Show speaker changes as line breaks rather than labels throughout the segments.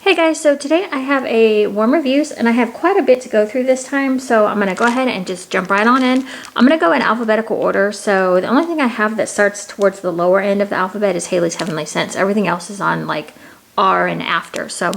Hey guys, so today I have a warm reviews and I have quite a bit to go through this time, so I'm going to go ahead and just jump right on in. I'm going to go in alphabetical order, so the only thing I have that starts towards the lower end of the alphabet is Haley's Heavenly Scents. Everything else is on like R and after, so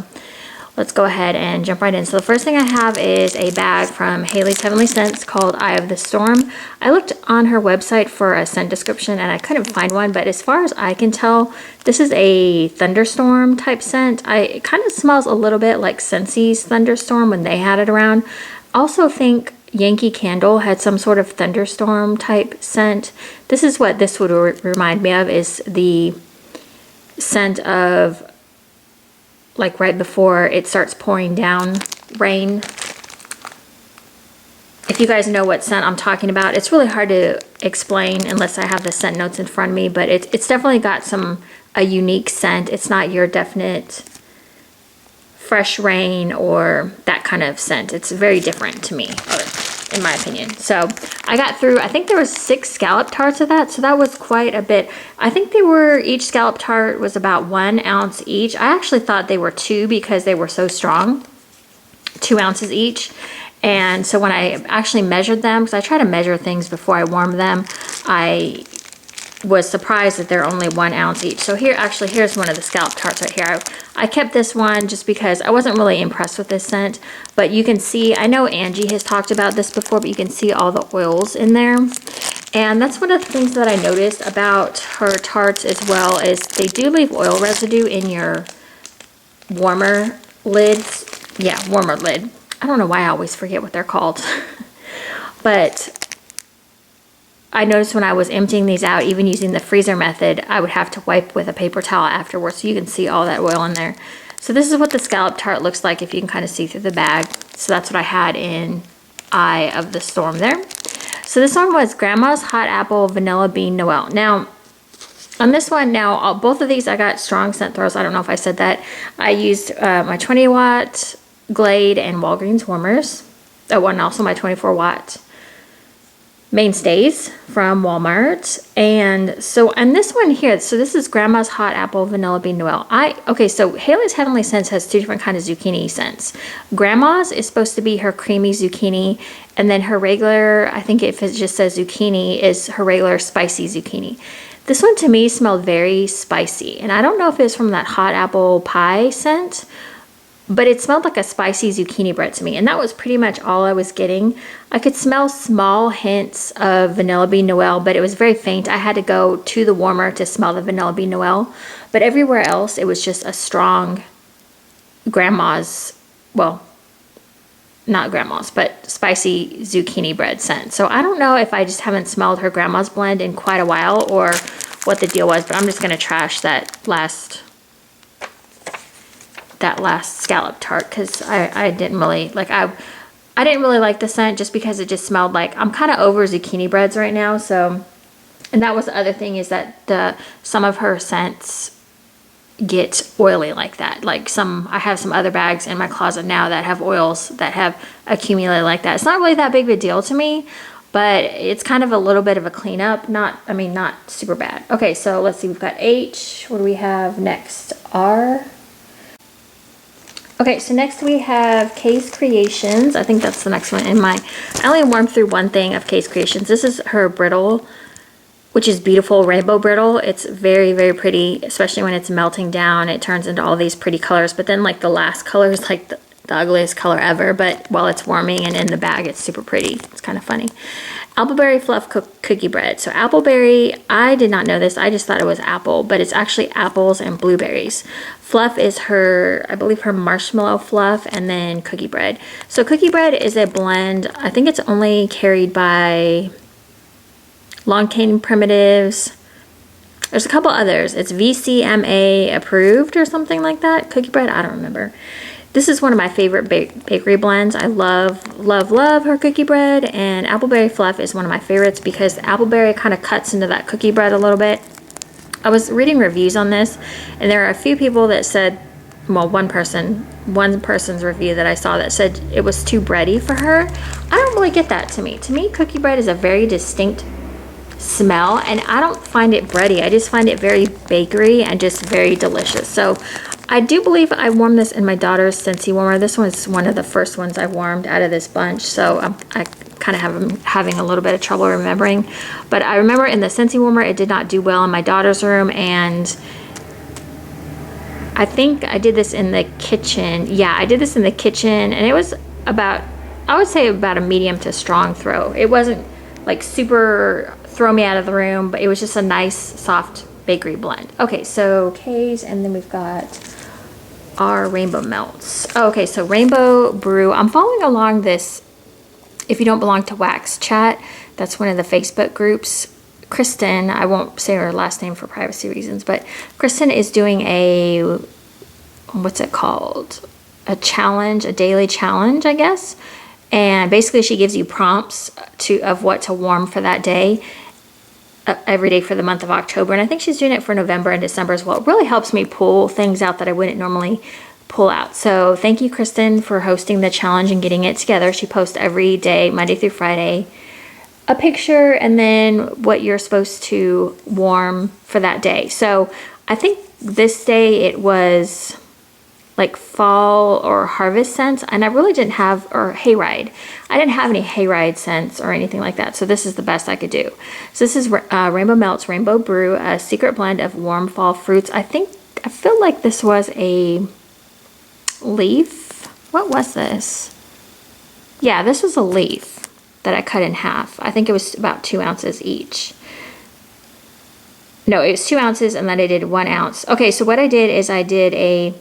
let's go ahead and jump right in. So the first thing I have is a bag from Haley's Heavenly Scents called Eye of the Storm. I looked on her website for a scent description and I couldn't find one, but as far as I can tell, this is a thunderstorm type scent. It kind of smells a little bit like Scentsy's Thunderstorm when they had it around. Also think Yankee Candle had some sort of thunderstorm type scent. This is what this would remind me of, is the scent of like right before it starts pouring down rain. If you guys know what scent I'm talking about, it's really hard to explain unless I have the scent notes in front of me, but it's definitely got a unique scent. It's not your definite fresh rain or that kind of scent. It's very different to me, in my opinion. So I got through, I think there was 6 scallop tarts of that, so that was quite a bit. I think each scallop tart was about 1 ounce each. I actually thought they were 2 because they were so strong, 2 ounces each. And so when I actually measured them, because I try to measure things before I warm them, I was surprised that they're only 1 ounce each. So here's one of the scallop tarts right here. I kept this one just because I wasn't really impressed with this scent, but you can see, I know Angie has talked about this before, but you can see all the oils in there. And that's one of the things that I noticed about her tarts as well, is they do leave oil residue in your warmer lids. Yeah, warmer lid. I don't know why I always forget what they're called. But I noticed when I was emptying these out, even using the freezer method, I would have to wipe with a paper towel afterwards, so you can see all that oil in there. So this is what the scallop tart looks like if you can kind of see through the bag. So that's what I had in Eye of the Storm there. So this one was Grandma's Hot Apple Vanilla Bean Noel. Now, on this one, both of these I got strong scent throws. I don't know if I said that. I used my 20 watt Glade and Walgreens warmers. Oh, and also my 24 watt Mainstays from Walmart. And this one here, so this is Grandma's Hot Apple Vanilla Bean Noel. Okay, so Haley's Heavenly Scents has 2 different kinds of zucchini scents. Grandma's is supposed to be her creamy zucchini, and then her regular, I think if it just says zucchini, is her regular spicy zucchini. This one to me smelled very spicy, and I don't know if it's from that hot apple pie scent, but it smelled like a spicy zucchini bread to me, and that was pretty much all I was getting. I could smell small hints of Vanilla Bean Noel, but it was very faint. I had to go to the warmer to smell the Vanilla Bean Noel, but everywhere else it was just a strong Grandma's, well, not Grandma's, but spicy zucchini bread scent. So I don't know if I just haven't smelled her Grandma's blend in quite a while or what the deal was, but I'm just gonna trash that last scallop tart because I didn't really like I didn't really like the scent just because it just smelled like, I'm kind of over zucchini breads right now. So, and that was the other thing, is that some of her scents get oily like that. Like I have some other bags in my closet now that have oils that have accumulated like that. It's not really that big of a deal to me, but it's kind of a little bit of a cleanup. Not super bad. Okay, so let's see, we've got H. What do we have next? R. Okay, so next we have Case Creations. I think that's the next one in I only warmed through one thing of Case Creations. This is her brittle, which is beautiful, rainbow brittle. It's very, very pretty, especially when it's melting down. It turns into all these pretty colors, but then like the last color is like the ugliest color ever, but while it's warming and in the bag, it's super pretty. It's kind of funny. Appleberry Fluff Cookie Bread. So appleberry, I did not know this. I just thought it was apple, but it's actually apples and blueberries. Fluff is I believe her marshmallow fluff, and then cookie bread. So cookie bread is a blend. I think it's only carried by Long Cane Primitives. There's a couple others. It's VCMA approved or something like that. Cookie bread, I don't remember. This is one of my favorite bakery blends. I love, love, love her cookie bread, and Appleberry Fluff is one of my favorites because appleberry kind of cuts into that cookie bread a little bit. I was reading reviews on this, and there are a few people that said, well, one person's review that I saw that said it was too bready for her. I don't really get that to me. To me, cookie bread is a very distinct smell, and I don't find it bready. I just find it very bakery and just very delicious. So I do believe I warmed this in my daughter's Scentsy warmer. This one's one of the first ones I warmed out of this bunch, so I kind of have having a little bit of trouble remembering. But I remember in the Scentsy warmer, it did not do well in my daughter's room, and I think I did this in the kitchen. Yeah, I did this in the kitchen, and it was about, I would say about a medium to strong throw. It wasn't like super throw me out of the room, but it was just a nice, soft bakery blend. Okay, so K's, and then we've got our Rainbow Melts. Oh, okay, so Rainbow Brew. I'm following along this If You Don't Belong to Wax chat. That's one of the Facebook groups. Kristen, I won't say her last name for privacy reasons, but Kristen is doing a, what's it called? A challenge, a daily challenge, I guess. And basically she gives you prompts of what to warm for that day, every day for the month of October. And I think she's doing it for November and December as well. It really helps me pull things out that I wouldn't normally pull out. So thank you, Kristen, for hosting the challenge and getting it together. She posts every day, Monday through Friday, a picture and then what you're supposed to warm for that day. So I think this day it was like fall or harvest scents, and I really didn't have, or hayride. I didn't have any hayride scents or anything like that, so this is the best I could do. So this is Rainbow Melts Rainbow Brew, a secret blend of warm fall fruits. I feel like this was a leaf. What was this? Yeah, this was a leaf that I cut in half. I think it was about 2 ounces each. No, it was 2 ounces, and then I did 1 ounce. Okay, so what I did is I did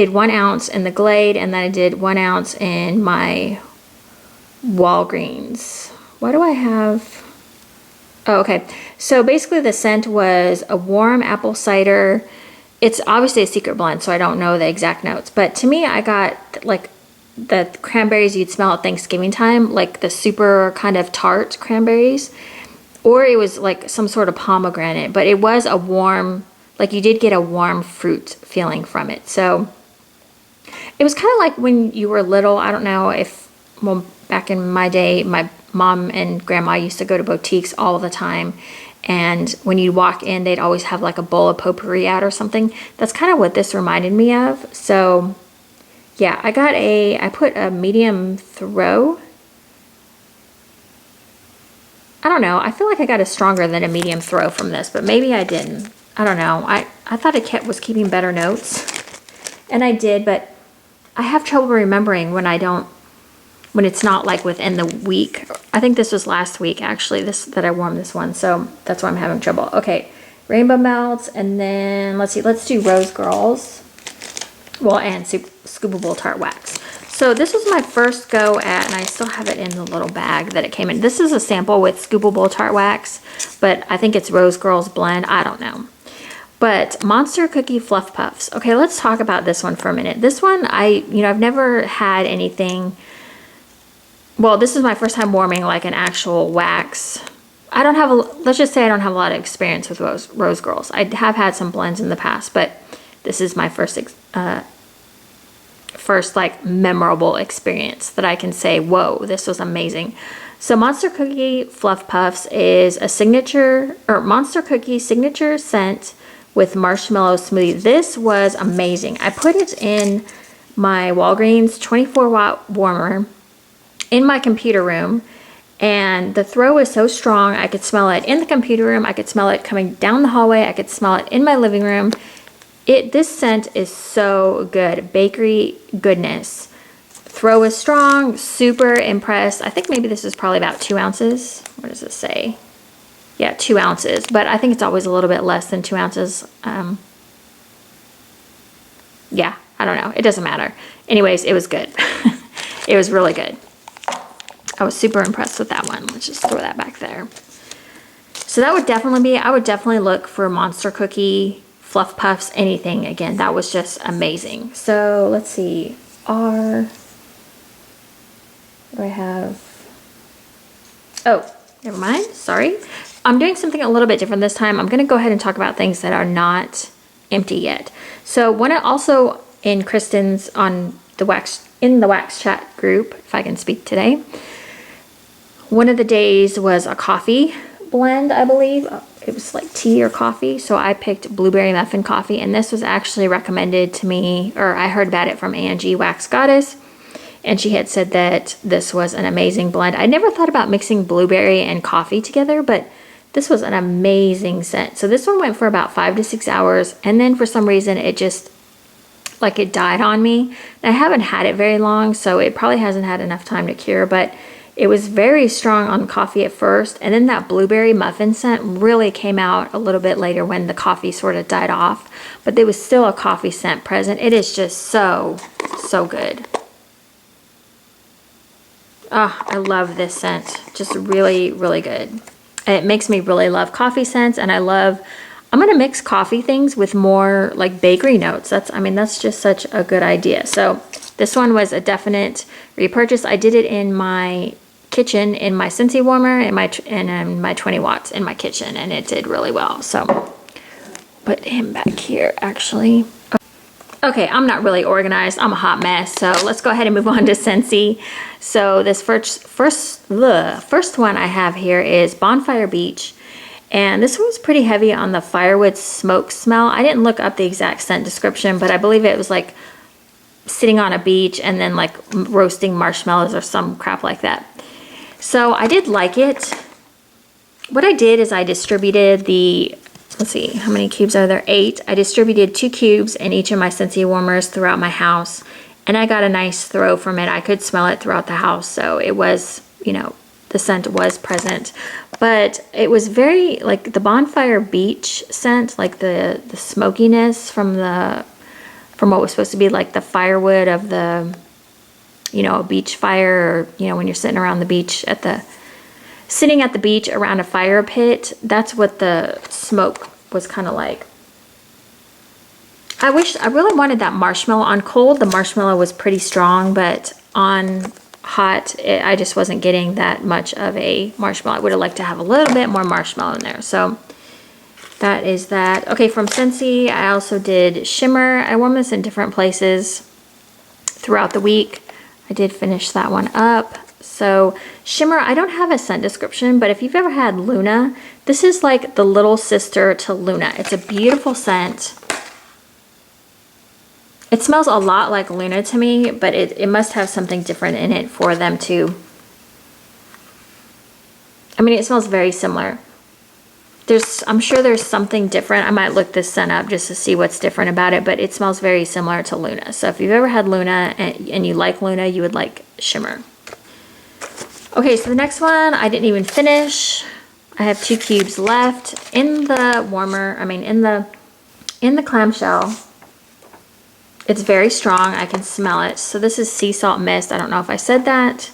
1 ounce in the Glade, and then I did 1 ounce in my Walgreens. Why do I have? Oh, okay. So basically the scent was a warm apple cider. It's obviously a secret blend, so I don't know the exact notes. But to me, I got like the cranberries you'd smell at Thanksgiving time, like the super kind of tart cranberries. Or it was like some sort of pomegranate, but it was a warm, like you did get a warm fruit feeling from it. So it was kind of like when you were little. I don't know if, well, back in my day, my mom and grandma used to go to boutiques all the time. And when you walk in, they'd always have like a bowl of potpourri out or something. That's kind of what this reminded me of. So yeah, I put a medium throw. I don't know. I feel like I got a stronger than a medium throw from this, but maybe I didn't. I don't know. I thought it was keeping better notes, and I did, but I have trouble remembering when it's not like within the week. I think this was last week actually, that I warmed this one, so that's why I'm having trouble. Okay, Rainbow Melts, and then let's do Rose Girls. Well, and Scoopable Tart Wax. So this was my first go at, and I still have it in the little bag that it came in. This is a sample with Scoopable Tart Wax, but I think it's Rose Girls blend. I don't know. But Monster Cookie Fluff Puffs. Okay, let's talk about this one for a minute. This one, I've never had anything. Well, this is my first time warming like an actual wax. Let's just say I don't have a lot of experience with Rose Girls. I have had some blends in the past, but this is my first like memorable experience that I can say, whoa, this was amazing. So Monster Cookie Fluff Puffs is a Monster Cookie signature scent with marshmallow smoothie. This was amazing. I put it in my Walgreens 24-watt warmer in my computer room, and the throw was so strong. I could smell it in the computer room. I could smell it coming down the hallway. I could smell it in my living room. This scent is so good. Bakery goodness. Throw is strong. Super impressed. I think maybe this is probably about 2 ounces. What does it say? Yeah, 2 ounces. But I think it's always a little bit less than 2 ounces. Yeah, I don't know. It doesn't matter. Anyways, it was good. It was really good. I was super impressed with that one. Let's just throw that back there. So that would definitely be, I would definitely look for Monster Cookie Fluff Puffs, anything. Again, that was just amazing. So let's see. What do I have? Oh, never mind. Sorry. I'm doing something a little bit different this time. I'm going to go ahead and talk about things that are not empty yet. So also in Kristen's in the wax chat group, if I can speak today, one of the days was a coffee blend, I believe. it was like tea or coffee. So I picked blueberry muffin coffee, and this was actually recommended to me, or I heard about it from Angie Wax Goddess, and she had said that this was an amazing blend. I never thought about mixing blueberry and coffee together, but this was an amazing scent. So this one went for about 5 to 6 hours, and then for some reason it just, like, it died on me. I haven't had it very long, so it probably hasn't had enough time to cure, but it was very strong on coffee at first, and then that blueberry muffin scent really came out a little bit later when the coffee sort of died off, but there was still a coffee scent present. It is just so, so good. Oh, I love this scent. Just really, really good. And it makes me really love coffee scents, and I'm gonna mix coffee things with more like bakery notes. That's just such a good idea. So this one was a definite repurchase. I did it in my kitchen in my Scentsy warmer and my 20 watts in my kitchen, and it did really well. So put him back here actually. Okay, I'm not really organized. I'm a hot mess. So let's go ahead and move on to Scentsy. So this first one I have here is Bonfire Beach. And this one's pretty heavy on the firewood smoke smell. I didn't look up the exact scent description, but I believe it was like sitting on a beach and then like roasting marshmallows or some crap like that. So I did like it. What I did is I distributed let's see, how many cubes are there? 8. I distributed 2 cubes in each of my Scentsy warmers throughout my house, and I got a nice throw from it. I could smell it throughout the house, so it was, the scent was present. But it was very, like, the Bonfire Beach scent, like the smokiness from what was supposed to be like the firewood of the, a beach fire, or, when you're sitting around the beach sitting at the beach around a fire pit. That's what the smoke was kind of like. I really wanted that marshmallow. On cold, the marshmallow was pretty strong, but on hot, I just wasn't getting that much of a marshmallow. I would have liked to have a little bit more marshmallow in there. So that is that. Okay, from Scentsy, I also did Shimmer. I wore this in different places throughout the week. I did finish that one up. So Shimmer, I don't have a scent description, but if you've ever had Luna, this is like the little sister to Luna. It's a beautiful scent. It smells a lot like Luna to me, but it must have something different in it for them to... it smells very similar. I'm sure there's something different. I might look this scent up just to see what's different about it, but it smells very similar to Luna. So if you've ever had Luna and you like Luna, you would like Shimmer. Okay, so the next one I didn't even finish. I have 2 cubes left in the warmer. In the clamshell. It's very strong. I can smell it. So this is Sea Salt Mist. I don't know if I said that.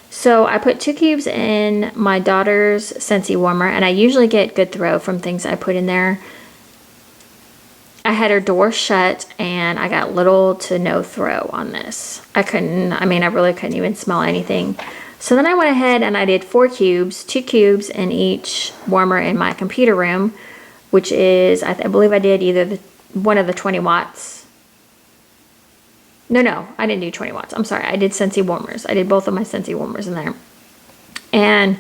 So I put 2 cubes in my daughter's Scentsy warmer, and I usually get good throw from things I put in there. I had her door shut, and I got little to no throw on this. I really couldn't even smell anything. So then I went ahead and I did 4 cubes, 2 cubes in each warmer in my computer room, which is, I believe I did either one of the 20 watts. No, I didn't do 20 watts. I'm sorry. I did Scentsy warmers. I did both of my Scentsy warmers in there. And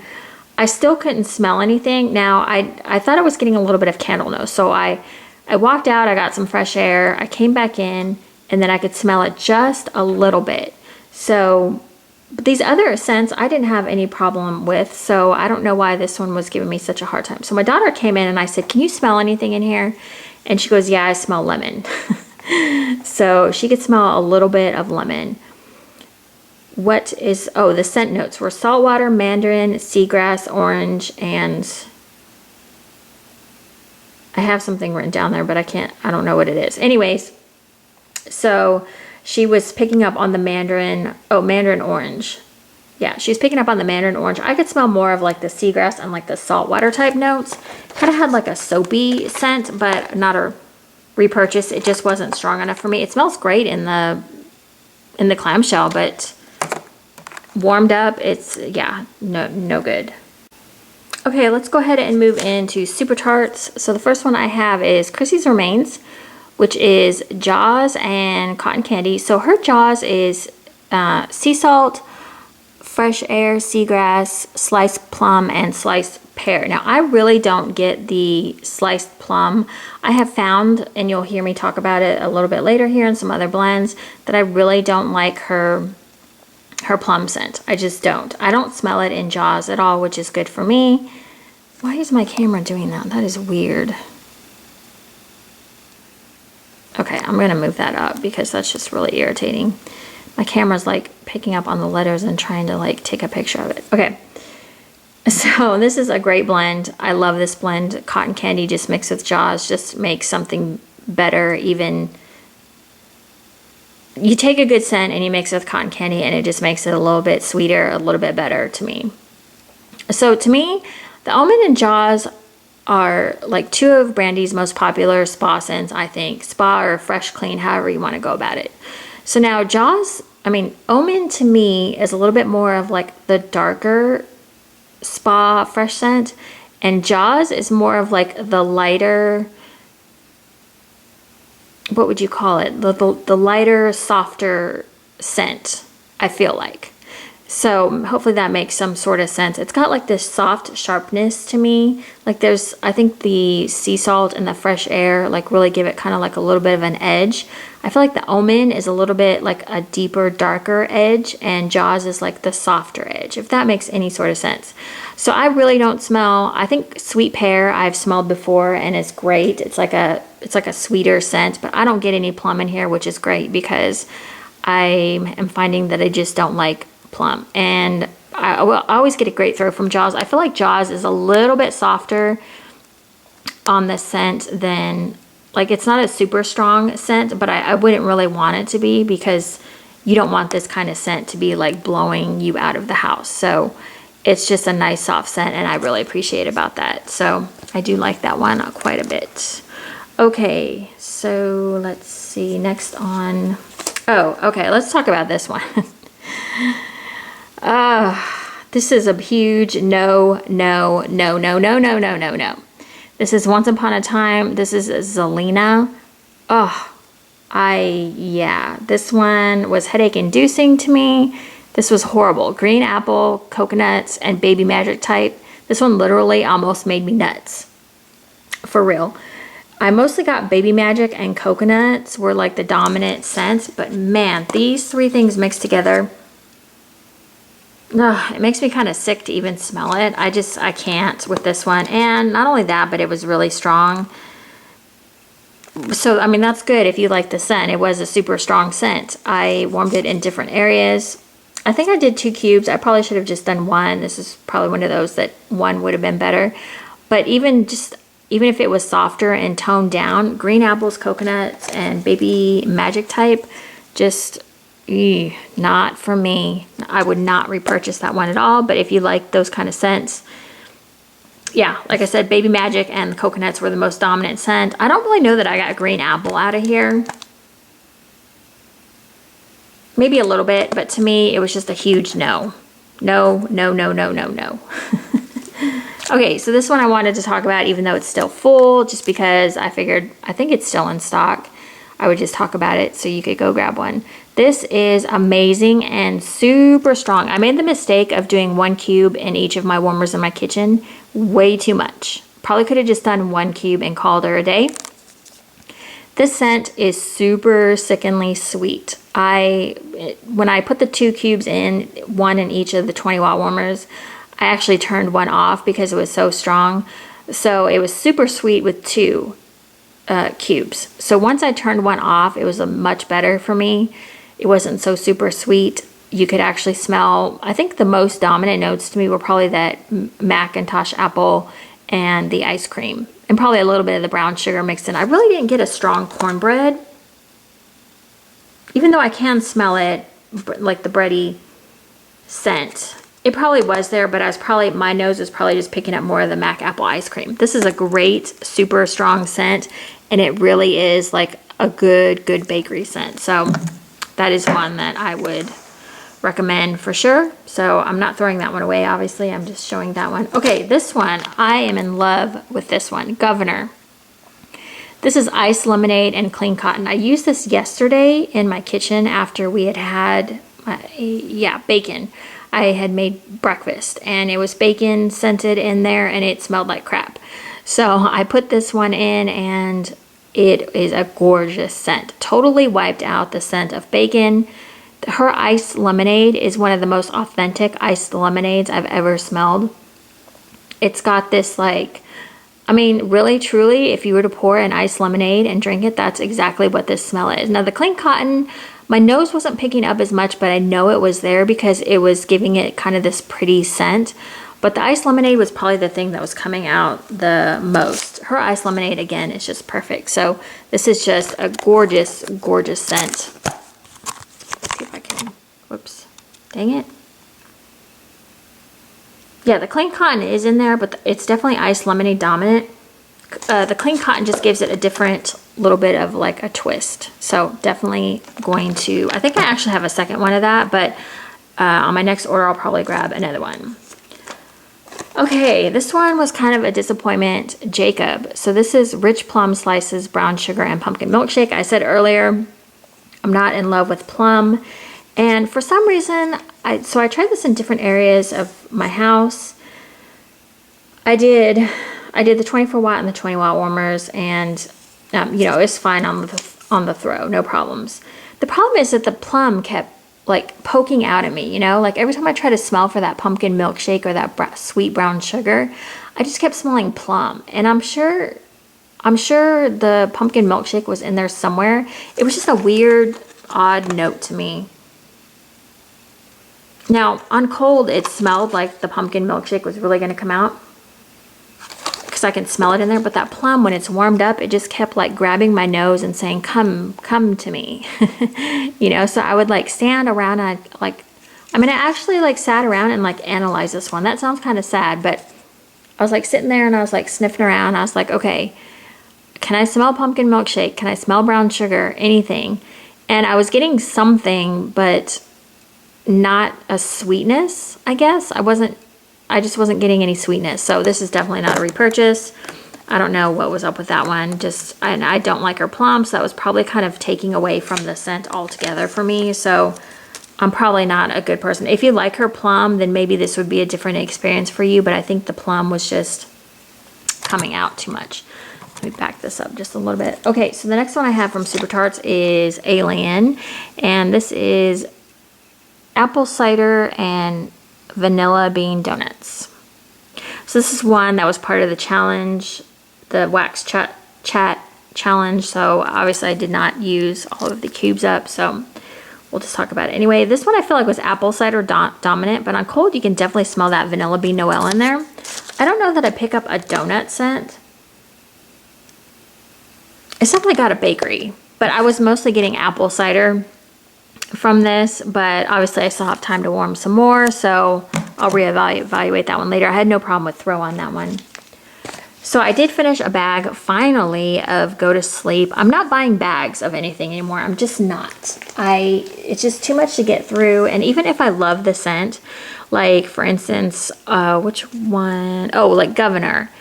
I still couldn't smell anything. Now, I thought I was getting a little bit of candle nose. So I walked out, I got some fresh air, I came back in, and then I could smell it just a little bit. So... but these other scents I didn't have any problem with, so I don't know why this one was giving me such a hard time. So my daughter came in and I said, "Can you smell anything in here?" And she goes, "Yeah, I smell lemon." So she could smell a little bit of lemon. The scent notes were saltwater, mandarin, seagrass, orange, and I have something written down there, but I don't know what it is. Anyways, so she was picking up on the mandarin orange. Yeah, she's picking up on the mandarin orange. I could smell more of like the seagrass and like the saltwater type notes. Kind of had like a soapy scent, but not a repurchase. It just wasn't strong enough for me. It smells great in the clamshell, but warmed up, it's, no good. Okay, let's go ahead and move into Super Tarts. So the first one I have is Chrissy's Remains, which is Jaws and Cotton Candy. So her Jaws is sea salt, fresh air, seagrass, sliced plum, and sliced pear. Now, I really don't get the sliced plum. I have found, and you'll hear me talk about it a little bit later here in some other blends, that I really don't like her plum scent. I just don't. I don't smell it in Jaws at all, which is good for me. Why is my camera doing that? That is weird. Okay, I'm gonna move that up because that's just really irritating. My camera's like picking up on the letters and trying to like take a picture of it. Okay, so this is a great blend. I love this blend. Cotton candy just mixed with Jaws just makes something better. Even you take a good scent and you mix it with cotton candy and it just makes it a little bit sweeter, a little bit better to me. So to me, the almond and Jaws are like two of Brandy's most popular spa scents, I think. Spa or fresh, clean, however you want to go about it. So now Jaws, I mean, almond to me is a little bit more of like the darker spa fresh scent, and Jaws is more of like the lighter, what would you call it? The lighter, softer scent, I feel like. So hopefully that makes some sort of sense. It's got like this soft sharpness to me. Like there's, I think the sea salt and the fresh air like really give it kind of like a little bit of an edge. I feel like the almond is a little bit like a deeper, darker edge, and Jaws is like the softer edge, if that makes any sort of sense. So I really don't smell, I think sweet pear I've smelled before and it's great. It's like a sweeter scent, but I don't get any plum in here, which is great because I am finding that I just don't like plum. And I always get a great throw from Jaws. I feel like Jaws is a little bit softer on the scent than, like, it's not a super strong scent, but I wouldn't really want it to be because you don't want this kind of scent to be like blowing you out of the house. So it's just a nice soft scent and I really appreciate about that. So I do like that one quite a bit. Okay, so let's see, next on, oh, okay, let's talk about this one. This is a huge no, no, no, no, no, no, no, no, no. This is Once Upon a Time. This is Zelina. Oh, yeah, this one was headache inducing to me. This was horrible. Green apple, coconuts, and baby magic type. This one literally almost made me nuts. For real. I mostly got baby magic and coconuts were like the dominant scents, but man, these three things mixed together, it makes me kind of sick to even smell it. I can't with this one. And not only that, but it was really strong. So, I mean, that's good if you like the scent. It was a super strong scent. I warmed it in different areas. I think I did 2 cubes. I probably should have just done 1. This is probably one of those that 1 would have been better. But even if it was softer and toned down, green apples, coconuts, and baby magic type, just not for me. I would not repurchase that one at all. But if you like those kind of scents, yeah, like I said, baby magic and the coconuts were the most dominant scent. I don't really know that I got green apple out of here. Maybe a little bit, but to me, it was just a huge no. No, no, no, no, no, no. Okay, so this one I wanted to talk about, even though it's still full, just because I figured, I think it's still in stock. I would just talk about it so you could go grab one. This is amazing and super strong. I made the mistake of doing 1 cube in each of my warmers in my kitchen. Way too much. Probably could have just done 1 cube and called her a day. This scent is super sickeningly sweet. When I put the 2 cubes in, 1 in each of the 20-watt warmers, I actually turned 1 off because it was so strong. So it was super sweet with 2 cubes. So once I turned 1 off, it was much better for me. It wasn't so super sweet. You could actually smell, I think the most dominant notes to me were probably that Macintosh apple and the ice cream, and probably a little bit of the brown sugar mixed in. I really didn't get a strong cornbread, even though I can smell it, like the bready scent. It probably was there, but my nose was probably just picking up more of the Mac apple ice cream. This is a great, super strong scent, and it really is like a good bakery scent. So that is one that I would recommend for sure. So I'm not throwing that one away, obviously. I'm just showing that one. Okay, this one, I am in love with this one, Governor. This is iced lemonade and clean cotton. I used this yesterday in my kitchen after we had bacon. I had made breakfast and it was bacon scented in there and it smelled like crap. So I put this one in and it is a gorgeous scent. Totally wiped out the scent of bacon. Her iced lemonade is one of the most authentic iced lemonades I've ever smelled. It's got this like, I mean, really, truly, if you were to pour an iced lemonade and drink it, that's exactly what this smell is. Now, the clean cotton, my nose wasn't picking up as much, but I know it was there because it was giving it kind of this pretty scent. But the iced lemonade was probably the thing that was coming out the most. Her iced lemonade, again, is just perfect. So this is just a gorgeous, gorgeous scent. Let's see if I can, whoops, dang it. Yeah, the clean cotton is in there, but it's definitely iced lemonade dominant. The clean cotton just gives it a different little bit of like a twist. So definitely going to, I think I actually have a second one of that, but on my next order, I'll probably grab another one. Okay, this one was kind of a disappointment, Jacob. So this is rich plum slices, brown sugar, and pumpkin milkshake. I said earlier, I'm not in love with plum. And for some reason, I tried this in different areas of my house. I did the 24 watt and the 20 watt warmers, and you know, it's fine on the throw, no problems. The problem is that the plum kept like poking out at me, you know, like every time I try to smell for that pumpkin milkshake or that sweet brown sugar, I just kept smelling plum. And I'm sure the pumpkin milkshake was in there somewhere. It was just a weird, odd note to me. Now, on cold, it smelled like the pumpkin milkshake was really going to come out because I can smell it in there. But that plum, when it's warmed up, it just kept like grabbing my nose and saying, come to me. You know, so I would like stand around and I actually like sat around and like analyzed this one. That sounds kind of sad, but I was like sitting there and I was like sniffing around. I was like, okay, can I smell pumpkin milkshake? Can I smell brown sugar? Anything? And I was getting something, but not a sweetness, I guess. I just wasn't getting any sweetness. So this is definitely not a repurchase. I don't know what was up with that one. And I don't like her plum, so that was probably kind of taking away from the scent altogether for me. So I'm probably not a good person. If you like her plum, then maybe this would be a different experience for you, but I think the plum was just coming out too much. Let me back this up just a little bit. Okay, so the next one I have from Super Tarts is Alien, and this is apple cider and vanilla bean donuts. So this is one that was part of the challenge, the wax chat challenge. So obviously I did not use all of the cubes up, so we'll just talk about it. Anyway, this one I feel like was apple cider dominant, but on cold you can definitely smell that vanilla bean Noel in there. I don't know that I pick up a donut scent. It's definitely got a bakery, but I was mostly getting apple cider from this, but obviously I still have time to warm some more, so I'll reevaluate that one later. I had no problem with throw on that one. So I did finish a bag finally of Go to Sleep. I'm not buying bags of anything anymore. I'm just not. It's just too much to get through, and even if I love the scent, like for instance, which one? Oh, like Governor.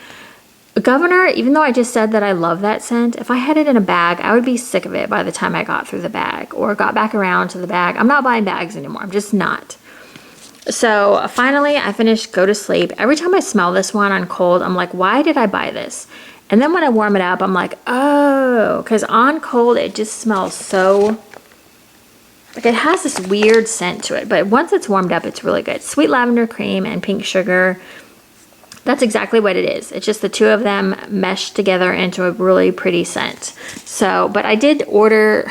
Governor, even though I just said that I love that scent, if I had it in a bag, I would be sick of it by the time I got through the bag or got back around to the bag. I'm not buying bags anymore. I'm just not. So finally, I finished Go to Sleep. Every time I smell this one on cold, I'm like, why did I buy this? And then when I warm it up, I'm like, oh, because on cold, it just smells so, like it has this weird scent to it. But once it's warmed up, it's really good. Sweet lavender cream and pink sugar. That's exactly what it is. It's just the two of them meshed together into a really pretty scent. So, but I did order,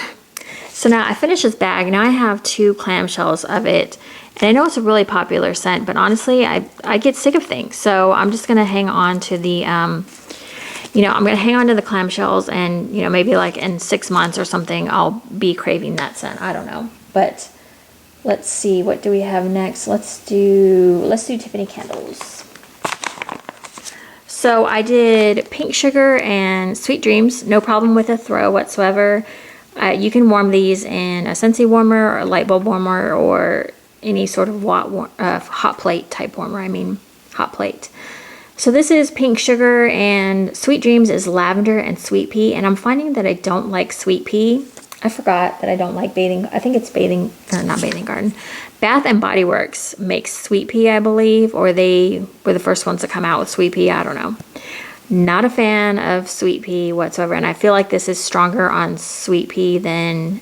so now I finished this bag. Now I have 2 clamshells of it. And I know it's a really popular scent, but honestly, I get sick of things. So I'm just going to hang on to the, I'm going to hang on to the clamshells and, maybe like in 6 months or something, I'll be craving that scent. I don't know. But let's see, what do we have next? Let's do Tiffany candles. So I did pink sugar and sweet dreams, no problem with a throw whatsoever. You can warm these in a Scentsy warmer or a light bulb warmer or any sort of hot plate type warmer, hot plate. So this is pink sugar and sweet dreams is lavender and sweet pea, and I'm finding that I don't like sweet pea. I forgot that I don't like bathing. I think it's bathing, or not bathing garden. Bath and Body Works makes sweet pea, I believe, or they were the first ones to come out with sweet pea. I don't know. Not a fan of sweet pea whatsoever, and I feel like this is stronger on sweet pea than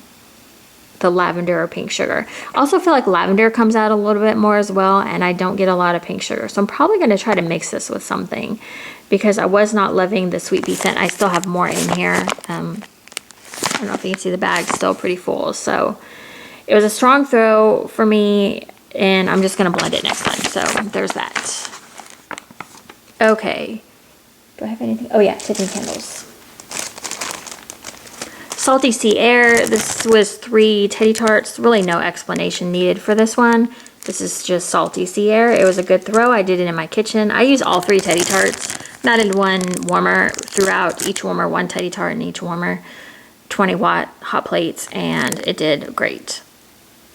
the lavender or pink sugar. I also feel like lavender comes out a little bit more as well, and I don't get a lot of pink sugar. So I'm probably going to try to mix this with something because I was not loving the sweet pea scent. I still have more in here. I don't know if you can see the bag's still pretty full. So it was a strong throw for me, and I'm just going to blend it next time. So there's that. Okay. Do I have anything? Oh yeah, Tiffany candles. Salty Sea Air. This was 3 Teddy Tarts. Really no explanation needed for this one. This is just Salty Sea Air. It was a good throw. I did it in my kitchen. I use all 3 Teddy Tarts. Not in one warmer. Throughout each warmer, 1 Teddy Tart in each warmer. 20-watt hot plates, and it did great.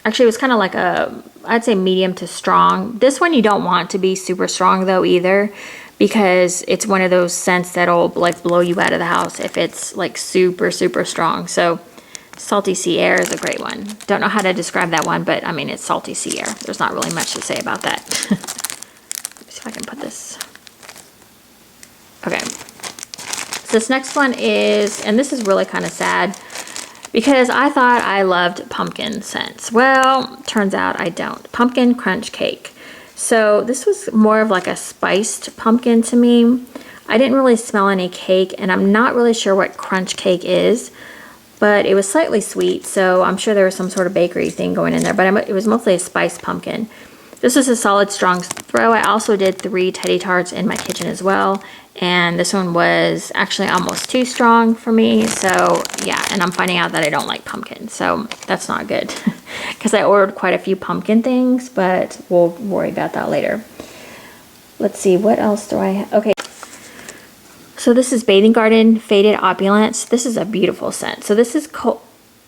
Actually, it was kind of like a, I'd say medium to strong. This one you don't want to be super strong though either, because it's one of those scents that'll like blow you out of the house if it's like super, super strong. So Salty Sea Air is a great one. Don't know how to describe that one, but I mean, it's Salty Sea Air. There's not really much to say about that. Let me see if I can put this. Okay. So this next one is, and this is really kind of sad because I thought I loved pumpkin scents. Well, turns out I don't. Pumpkin crunch cake. So this was more of like a spiced pumpkin to me. I didn't really smell any cake, and I'm not really sure what crunch cake is, but it was slightly sweet, so I'm sure there was some sort of bakery thing going in there, but it was mostly a spiced pumpkin. This is a solid, strong throw. I also did 3 Teddy Tarts in my kitchen as well, and this one was actually almost too strong for me, so yeah, and I'm finding out that I don't like pumpkin, so that's not good, because I ordered quite a few pumpkin things, but we'll worry about that later. Let's see, what else do I have? Okay, so this is Bathing Garden Faded Opulence. This is a beautiful scent. So this is,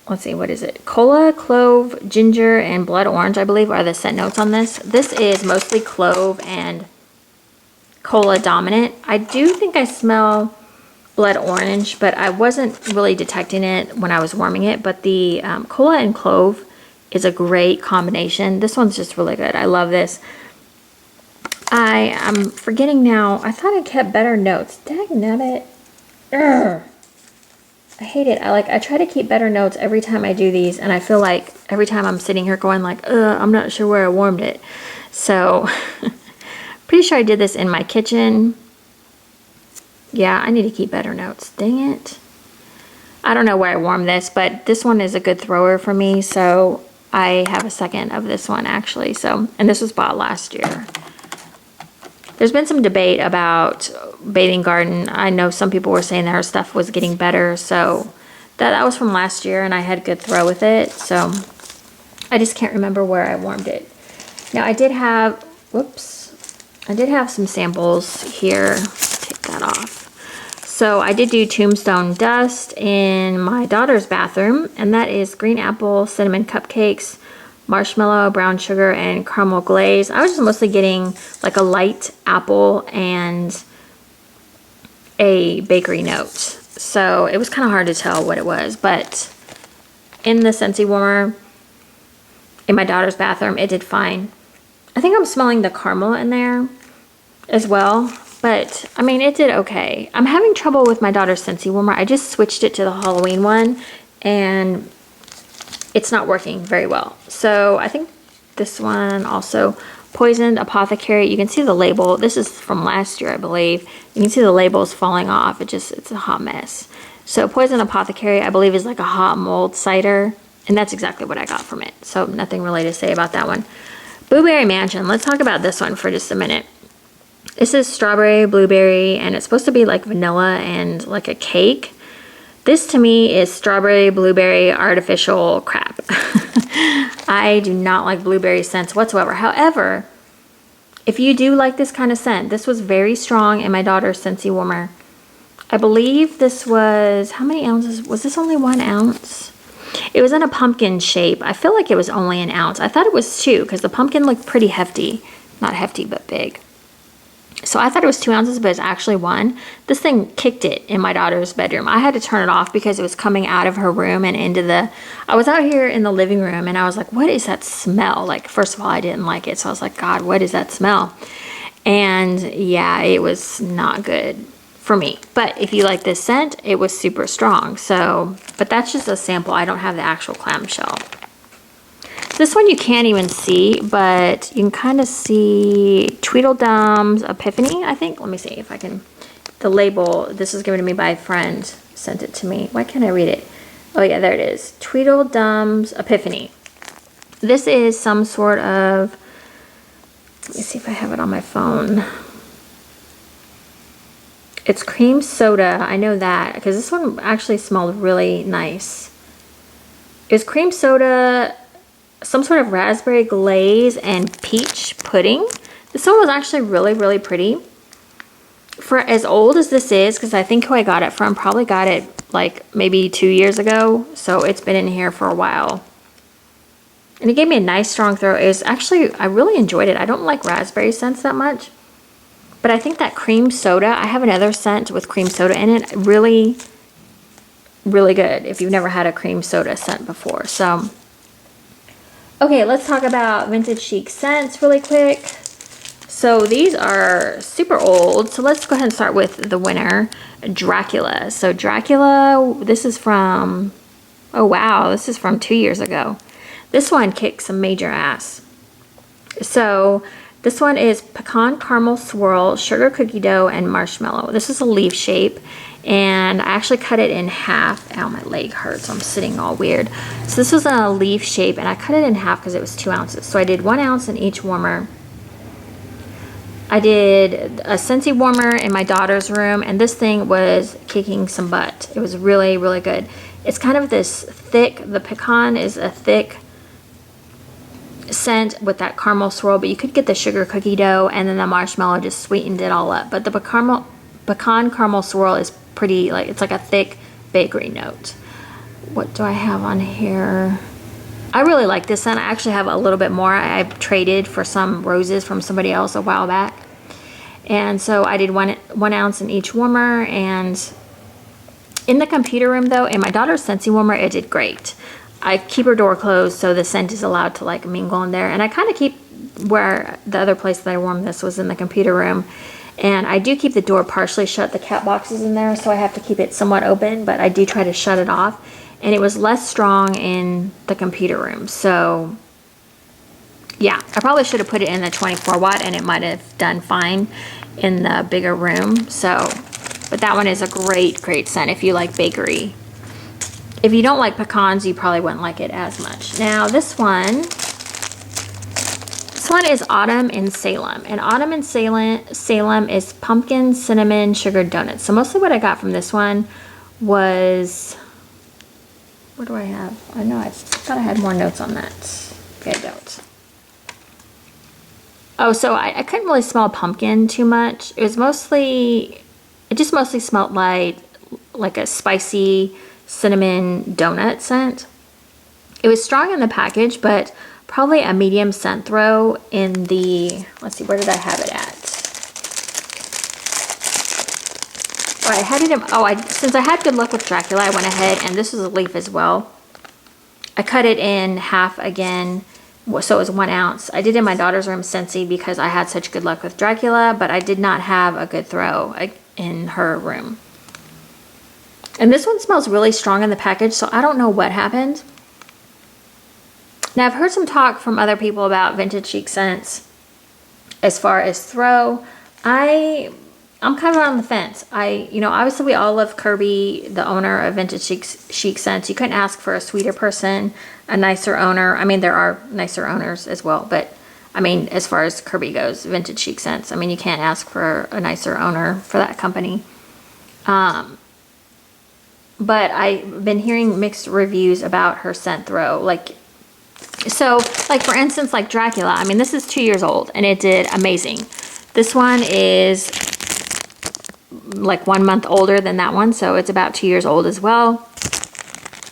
let's see, what is it? Cola, clove, ginger, and blood orange, I believe, are the scent notes on this. This is mostly clove and cola dominant. I do think I smell blood orange, but I wasn't really detecting it when I was warming it. But the cola and clove is a great combination. This one's just really good. I love this. I'm forgetting now. I thought I kept better notes. Dagnabbit. Urgh. I hate it. I try to keep better notes every time I do these, and I feel like every time I'm sitting here going like, I'm not sure where I warmed it. So pretty sure I did this in my kitchen. Yeah, I need to keep better notes. Dang it. I don't know where I warmed this, but this one is a good thrower for me, so I have a second of this one actually. So, and this was bought last year. There's been some debate about Bathing Garden. I know some people were saying their stuff was getting better, so that was from last year, and I had a good throw with it. So I just can't remember where I warmed it. Now I did have, whoops, I did have some samples here. Take that off. So I did do Tombstone Dust in my daughter's bathroom, and that is green apple, cinnamon cupcakes, marshmallow, brown sugar, and caramel glaze. I was just mostly getting like a light apple and a bakery note. So it was kind of hard to tell what it was, but in the Scentsy warmer in my daughter's bathroom, it did fine. I think I'm smelling the caramel in there as well, but I mean, it did okay. I'm having trouble with my daughter's Scentsy warmer. I just switched it to the Halloween one, and it's not working very well. So I think this one also, Poisoned Apothecary. You can see the label. This is from last year, I believe. You can see the labels falling off. It's a hot mess. So Poisoned Apothecary, I believe, is like a hot mold cider, and that's exactly what I got from it. So nothing really to say about that one. Blueberry Mansion. Let's talk about this one for just a minute. This is strawberry, blueberry, and it's supposed to be like vanilla and like a cake. This to me is strawberry, blueberry, artificial crap. I do not like blueberry scents whatsoever. However, if you do like this kind of scent, this was very strong in my daughter's Scentsy warmer. I believe this was, how many ounces? Was this only 1 ounce? It was in a pumpkin shape. I feel like it was only an ounce. I thought it was 2 because the pumpkin looked pretty hefty. Not hefty, but big. So I thought it was 2 ounces, but it's actually 1. This thing kicked it in my daughter's bedroom. I had to turn it off because it was coming out of her room and into the, I was out here in the living room and I was like, what is that smell? Like, first of all, I didn't like it. So I was like, God, what is that smell? And yeah, it was not good for me. But if you like this scent, it was super strong. So, but that's just a sample. I don't have the actual clamshell. This one you can't even see, but you can kind of see Tweedledum's Epiphany, I think. Let me see if I can, the label, this was given to me by a friend, sent it to me. Why can't I read it? Oh yeah, there it is. Tweedledum's Epiphany. This is some sort of, let me see if I have it on my phone. It's cream soda, I know that, because this one actually smelled really nice. It was cream soda, some sort of raspberry glaze, and peach pudding. This one was actually really, really pretty. For as old as this is, because I think who I got it from probably got it like maybe 2 years ago. So it's been in here for a while. And it gave me a nice strong throw. It was actually, I really enjoyed it. I don't like raspberry scents that much. But I think that cream soda, I have another scent with cream soda in it. Really, really good if you've never had a cream soda scent before. So okay, let's talk about Vintage Chic scents really quick. So these are super old. So let's go ahead and start with the winner, Dracula. So Dracula, this is from, oh wow, this is from 2 years ago. This one kicks some major ass. So this one is pecan caramel swirl, sugar cookie dough, and marshmallow. This is a leaf shape. And I actually cut it in half. Ow, my leg hurts. I'm sitting all weird. So this was a leaf shape, and I cut it in half because it was 2 ounces. So I did 1 ounce in each warmer. I did a Scentsy warmer in my daughter's room, and this thing was kicking some butt. It was really, really good. It's kind of this thick, the pecan is a thick scent with that caramel swirl, but you could get the sugar cookie dough, and then the marshmallow just sweetened it all up. But the pecan caramel swirl is pretty, like, it's like a thick bakery note. What do I have on here? I really like this scent. I actually have a little bit more. I traded for some roses from somebody else a while back. And so I did one ounce in each warmer. And in the computer room though, in my daughter's Scentsy warmer, it did great. I keep her door closed so the scent is allowed to like mingle in there. And I kind of keep where the other place that I warmed this was in the computer room. And I do keep the door partially shut. The cat box is in there, so I have to keep it somewhat open, but I do try to shut it off. And it was less strong in the computer room. So yeah, I probably should have put it in the 24 watt and it might have done fine in the bigger room. So, but that one is a great, great scent if you like bakery. If you don't like pecans, you probably wouldn't like it as much. Now this one is Autumn in Salem. And Autumn in Salem is pumpkin, cinnamon, sugar donuts. So mostly what I got from this one was, what do I have? I know I thought I had more notes on that. Okay, I don't. Oh, so I couldn't really smell pumpkin too much. It was mostly, it just mostly smelled like a spicy cinnamon donut scent. It was strong in the package, but probably a medium scent throw in the, let's see, where did I have it at? Oh, I had it in, since I had good luck with Dracula, I went ahead, and this was a leaf as well. I cut it in half again, so it was 1 ounce. I did in my daughter's room Scentsy because I had such good luck with Dracula, but I did not have a good throw in her room. And this one smells really strong in the package, so I don't know what happened. Now, I've heard some talk from other people about Vintage Chic scents as far as throw. I'm kind of on the fence. You know, obviously we all love Kirby, the owner of Vintage Chic Scents. You couldn't ask for a sweeter person, a nicer owner. I mean, there are nicer owners as well, but I mean, as far as Kirby goes, Vintage Chic Scents, I mean, you can't ask for a nicer owner for that company. But I've been hearing mixed reviews about her scent throw. So, like for instance, like Dracula, I mean, this is 2 years old and it did amazing. This one is like 1 month older than that one, so it's about 2 years old as well.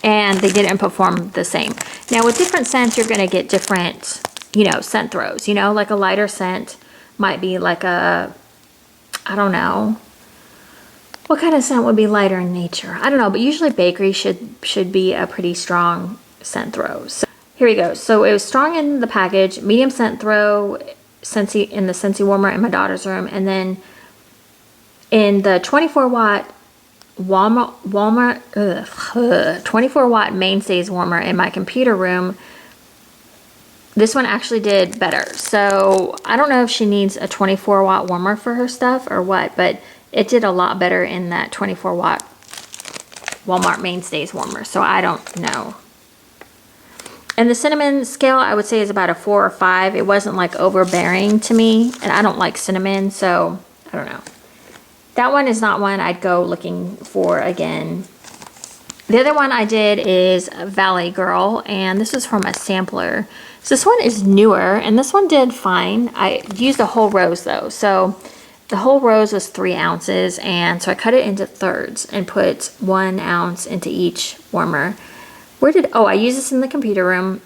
And they didn't perform the same. Now with different scents, you're gonna get different, you know, scent throws, you know, like a lighter scent might be like a I don't know. What kind of scent would be lighter in nature? I don't know, but usually bakery should be a pretty strong scent throw. So here we go. So it was strong in the package, medium scent throw, Scentsy in the Scentsy warmer in my daughter's room, and then in the 24 watt 24 watt mainstays warmer in my computer room, this one actually did better. So I don't know if she needs a 24 watt warmer for her stuff or what, but it did a lot better in that 24 watt Walmart mainstays warmer. So I don't know. And the cinnamon scale, I would say, is about a 4 or 5. It wasn't like overbearing to me, and I don't like cinnamon, so I don't know. That one is not one I'd go looking for again. The other one I did is Valley Girl, and this was from a sampler. So this one is newer, and this one did fine. I used a whole rose though. So the whole rose was 3 ounces, and so I cut it into thirds and put 1 ounce into each warmer. Oh, I use this in the computer room.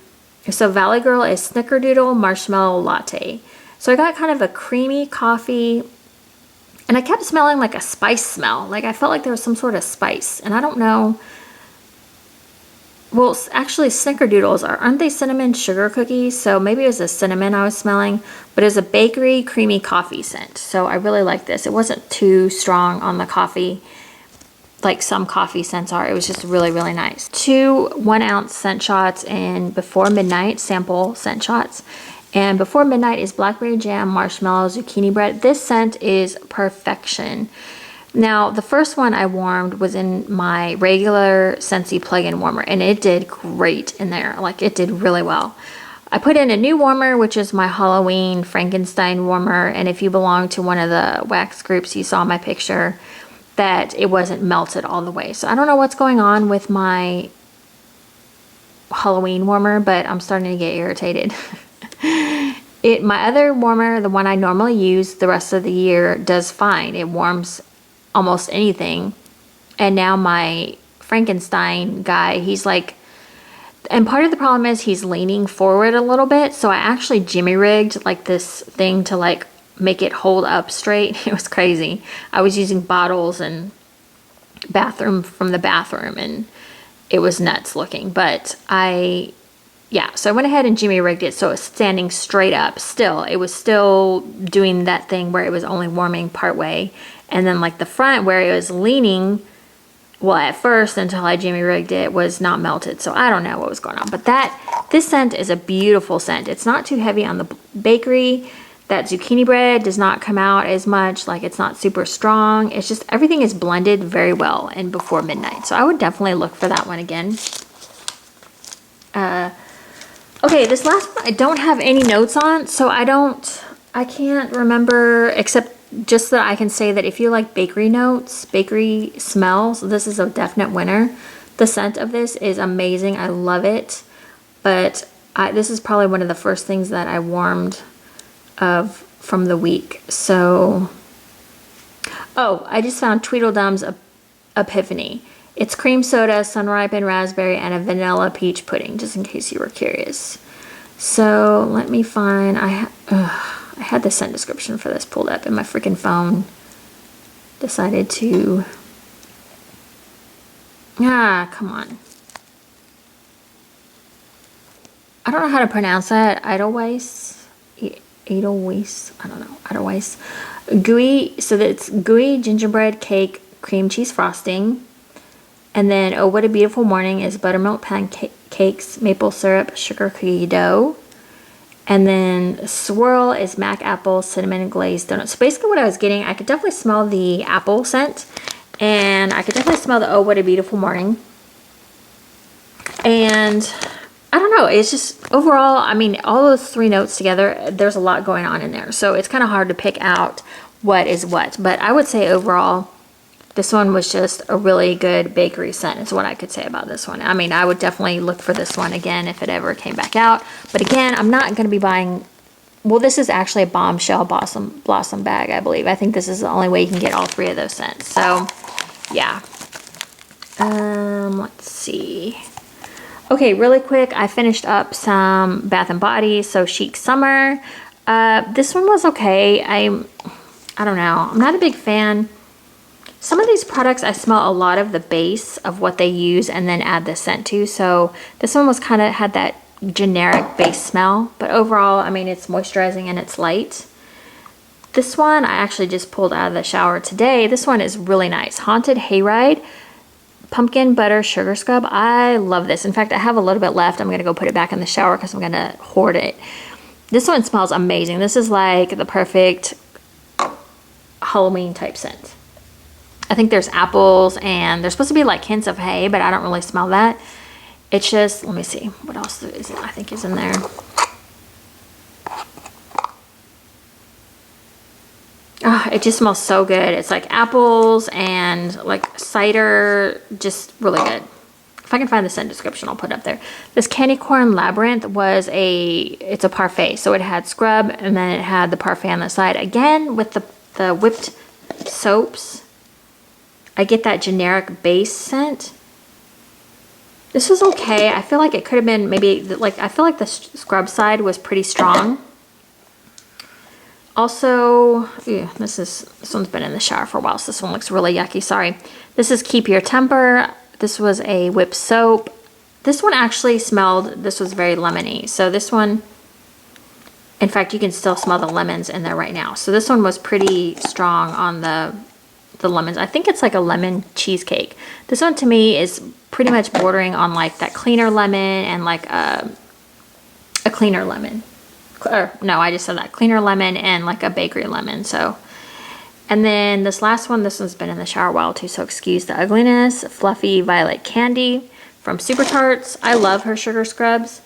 So Valley Girl is Snickerdoodle Marshmallow Latte. So I got kind of a creamy coffee, and I kept smelling like a spice smell. Like I felt like there was some sort of spice, and I don't know. Well, actually Snickerdoodles aren't they cinnamon sugar cookies? So maybe it was the cinnamon I was smelling, but it was a bakery creamy coffee scent. So I really like this. It wasn't too strong on the coffee like some coffee scents are. It was just really, really nice. 2 1 ounce scent shots in Before Midnight sample scent shots. And Before Midnight is blackberry jam, marshmallow, zucchini bread. This scent is perfection. Now, the first one I warmed was in my regular Scentsy plug-in warmer, and it did great in there. Like, it did really well. I put in a new warmer, which is my Halloween Frankenstein warmer, and if you belong to one of the wax groups, you saw my picture that it wasn't melted all the way. So I don't know what's going on with my Halloween warmer, but I'm starting to get irritated. My other warmer, the one I normally use the rest of the year, does fine. It warms almost anything. And now my Frankenstein guy, he's like, and part of the problem is he's leaning forward a little bit. So I actually jimmy rigged like this thing to like make it hold up straight. It was crazy. I was using bottles and from the bathroom, and it was nuts looking, but so I went ahead and jimmy rigged it so it's standing straight up. Still, it was still doing that thing where it was only warming part way, and then like the front where it was leaning, well, at first until I jimmy rigged it, was not melted. So I don't know what was going on, but this scent is a beautiful scent. It's not too heavy on the bakery. That zucchini bread does not come out as much. Like, it's not super strong. It's just everything is blended very well in Before Midnight. So I would definitely look for that one again. Okay, this last one I don't have any notes on, so I can't remember, except just that I can say that if you like bakery notes, bakery smells, this is a definite winner. The scent of this is amazing. I love it. But this is probably one of the first things that I warmed from the week. So, I just found Tweedledum's Epiphany. It's cream soda, sun-ripened raspberry, and a vanilla peach pudding, just in case you were curious. So let me find, I had the scent description for this pulled up, and my freaking phone decided to, come on. I don't know how to pronounce that. Edelweiss, I don't know, Edelweiss. Gooey, so that's gooey gingerbread cake, cream cheese frosting. And then, Oh What a Beautiful Morning is buttermilk pancakes, maple syrup, sugar cookie dough. And then Swirl is mac apple, cinnamon glazed donuts. So basically what I was getting, I could definitely smell the apple scent. And I could definitely smell the Oh What a Beautiful Morning. And I don't know, it's just overall, I mean, all those 3 notes together, there's a lot going on in there. So it's kind of hard to pick out what is what. But I would say overall, this one was just a really good bakery scent is what I could say about this one. I mean, I would definitely look for this one again if it ever came back out. But again, I'm not going to be buying, well, this is actually a Bombshell Blossom bag, I believe. I think this is the only way you can get all 3 of those scents. So, yeah. Let's see. Okay, really quick, I finished up some Bath & Body, so Chic Summer. This one was okay. I don't know. I'm not a big fan. Some of these products, I smell a lot of the base of what they use and then add the scent to. So this one was kind of had that generic base smell. But overall, I mean, it's moisturizing and it's light. This one I actually just pulled out of the shower today. This one is really nice. Haunted Hayride Pumpkin Butter Sugar Scrub. I love this. In fact, I have a little bit left. I'm going to go put it back in the shower because I'm going to hoard it. This one smells amazing. This is like the perfect Halloween type scent. I think there's apples and there's supposed to be like hints of hay, but I don't really smell that. It's just, let me see what else is I think is in there. Oh, it just smells so good. It's like apples and like cider, just really good. If I can find the scent description, I'll put it up there. This Candy Corn Labyrinth was it's a parfait. So it had scrub and then it had the parfait on the side. Again, with the whipped soaps, I get that generic base scent. This was okay. I feel like it could have been maybe, like, I feel like the scrub side was pretty strong. Also, this one's been in the shower for a while, so this one looks really yucky, sorry. This is Keep Your Temper. This was a whipped soap. This one actually smelled, this was very lemony. So this one, in fact, you can still smell the lemons in there right now. So this one was pretty strong on the lemons. I think it's like a lemon cheesecake. This one to me is pretty much bordering on like that cleaner lemon and like a cleaner lemon. Or, no, I just said that. Cleaner lemon and like a bakery lemon. So, and then this last one, this one's been in the shower a while too, so excuse the ugliness. Fluffy Violet Candy from Super Tarts. I love her sugar scrubs.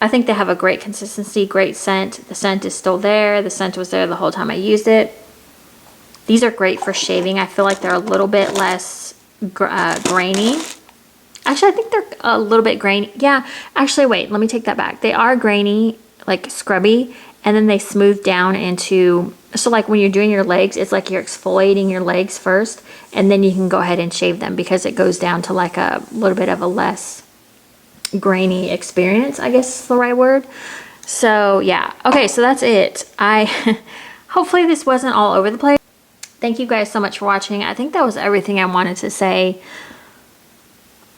I think they have a great consistency, great scent. The scent is still there. The scent was there the whole time I used it. These are great for shaving. I feel like they're a little bit less grainy. Actually, I think they're a little bit grainy. Yeah, actually, wait, let me take that back. They are grainy, like scrubby, and then they smooth down into, so like when you're doing your legs, it's like you're exfoliating your legs first, and then you can go ahead and shave them because it goes down to like a little bit of a less grainy experience, I guess is the right word. So yeah, okay, so that's it. Hopefully this wasn't all over the place. Thank you guys so much for watching. I think that was everything I wanted to say.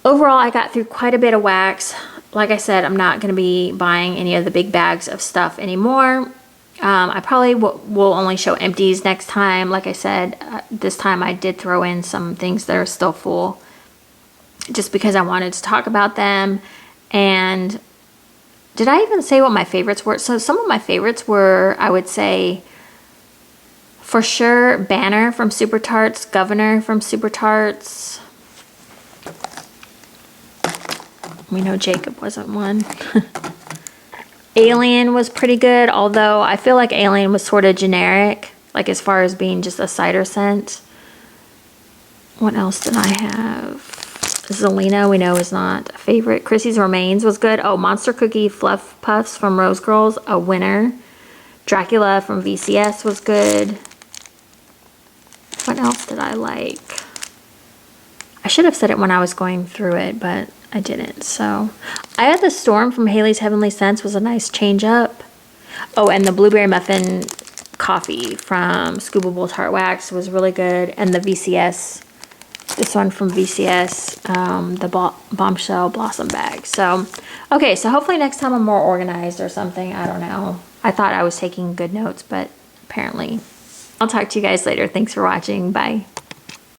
Overall, I got through quite a bit of wax. Like I said, I'm not going to be buying any of the big bags of stuff anymore. I probably will only show empties next time. Like I said, this time I did throw in some things that are still full just because I wanted to talk about them. And did I even say what my favorites were? So some of my favorites were, I would say, for sure, Banner from Super Tarts, Governor from Super Tarts. We know Jacob wasn't one. Alien was pretty good, although I feel like Alien was sort of generic, like as far as being just a cider scent. What else did I have? Zelina, we know, is not a favorite. Chrissy's Remains was good. Oh, Monster Cookie Fluff Puffs from Rose Girls, a winner. Dracula from VCS was good. What else did I like? I should have said it when I was going through it, but I didn't. So I had the Storm from Haley's Heavenly Scents was a nice change up. Oh, and the Blueberry Muffin Coffee from Scoobable Tart Wax was really good. And the VCS, this one from VCS, the Bombshell Blossom Bag. So, okay, so hopefully next time I'm more organized or something. I don't know. I thought I was taking good notes, but apparently. I'll talk to you guys later. Thanks for watching. Bye.